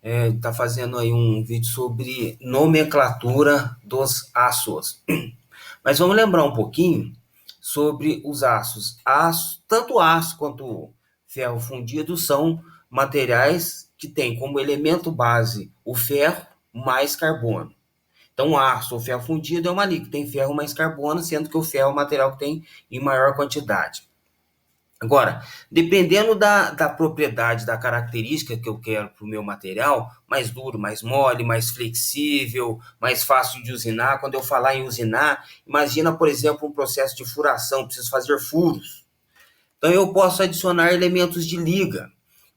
Está fazendo aí um vídeo sobre nomenclatura dos aços. Mas vamos lembrar um pouquinho sobre os aços. Tanto aço quanto ferro fundido são materiais que têm como elemento base o ferro mais carbono. Então, aço ou ferro fundido é uma liga que tem ferro mais carbono, sendo que o ferro é o material que tem em maior quantidade. Agora, dependendo da propriedade, da característica que eu quero para o meu material, mais duro, mais mole, mais flexível, mais fácil de usinar. Quando eu falar em usinar, imagina, por exemplo, um processo de furação, preciso fazer furos. Então, eu posso adicionar elementos de liga.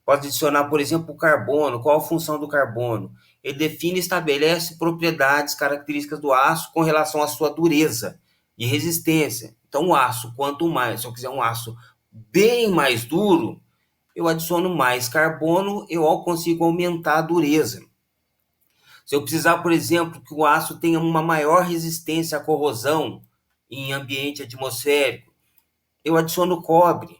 Posso adicionar, por exemplo, o carbono. Qual a função do carbono? Ele define e estabelece propriedades, características do aço com relação à sua dureza e resistência. Então, o aço, quanto mais, se eu quiser um aço bem mais duro, eu adiciono mais carbono, eu consigo aumentar a dureza. Se eu precisar, por exemplo, que o aço tenha uma maior resistência à corrosão em ambiente atmosférico, eu adiciono cobre.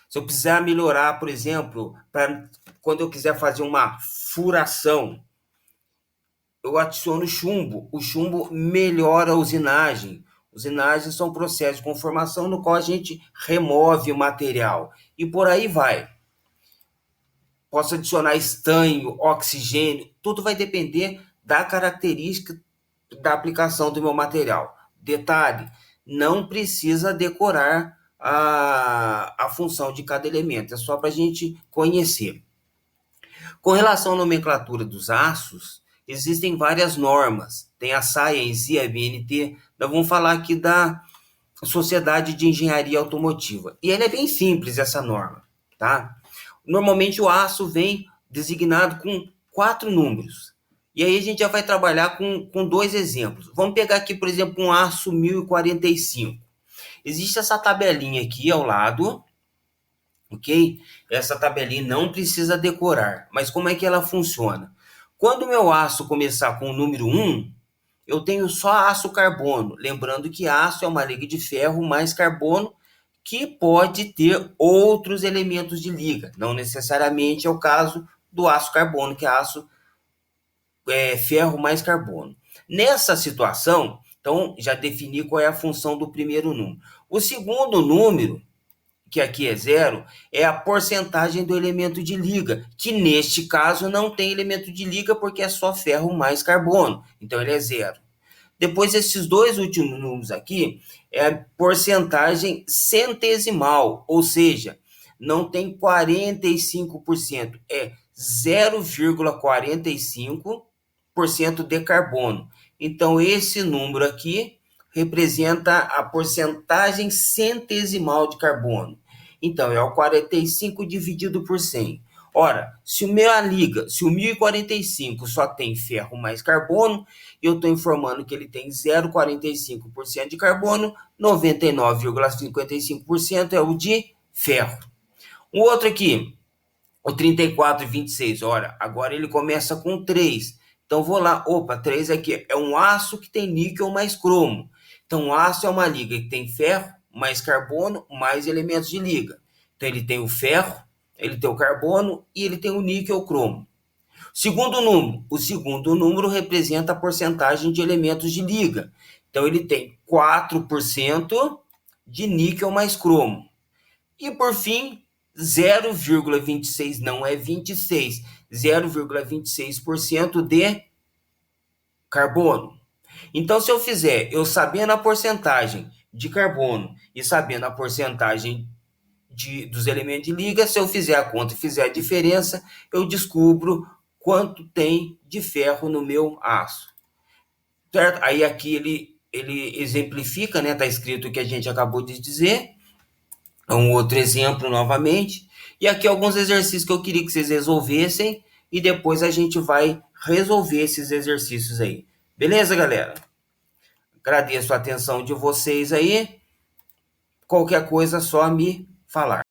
Se eu precisar melhorar, por exemplo, para quando eu quiser fazer uma furação, eu adiciono chumbo. O chumbo melhora a usinagem. Usinagens são processos de conformação no qual a gente remove o material. E por aí vai. Posso adicionar estanho, oxigênio, tudo vai depender da característica da aplicação do meu material. Detalhe, não precisa decorar a função de cada elemento, é só para a gente conhecer. Com relação à nomenclatura dos aços, existem várias normas. Tem a Science e a BNT. Nós vamos falar aqui da Sociedade de Engenharia Automotiva. E ela é bem simples, essa norma, tá? Normalmente o aço vem designado com 4 números. E aí a gente já vai trabalhar com 2 exemplos. Vamos pegar aqui, por exemplo, um aço 1045. Existe essa tabelinha aqui ao lado, ok? Essa tabelinha não precisa decorar, mas como é que ela funciona? Quando o meu aço começar com o número 1, eu tenho só aço carbono. Lembrando que aço é uma liga de ferro mais carbono que pode ter outros elementos de liga. Não necessariamente é o caso do aço carbono, que é aço ferro mais carbono. Nessa situação, então, já defini qual é a função do primeiro número. O segundo número, que aqui é 0, é a porcentagem do elemento de liga, que neste caso não tem elemento de liga porque é só ferro mais carbono. Então, ele é 0. Depois, esses 2 últimos números aqui é a porcentagem centesimal, ou seja, não tem 45%, é 0,45% de carbono. Então, esse número aqui representa a porcentagem centesimal de carbono. Então, é o 45 dividido por 100. Ora, se o 1045 só tem ferro mais carbono, eu estou informando que ele tem 0,45% de carbono, 99,55% é o de ferro. O outro aqui, o 34,26, ora, agora ele começa com 3. Então, vou lá, 3 aqui é um aço que tem níquel mais cromo. Então, o aço é uma liga que tem ferro, mais carbono, mais elementos de liga. Então, ele tem o ferro, ele tem o carbono e ele tem o níquel cromo. O segundo número representa a porcentagem de elementos de liga. Então, ele tem 4% de níquel mais cromo. E, por fim, 0,26, não é 26, 0,26% de carbono. Então, se eu sabendo a porcentagem de carbono e sabendo a porcentagem dos elementos de liga, se eu fizer a conta e fizer a diferença, eu descubro quanto tem de ferro no meu aço. Certo? Aí aqui ele exemplifica, né? Está escrito o que a gente acabou de dizer. É um outro exemplo novamente. E aqui alguns exercícios que eu queria que vocês resolvessem e depois a gente vai resolver esses exercícios aí. Beleza, galera? Agradeço a atenção de vocês aí. Qualquer coisa, só me falar.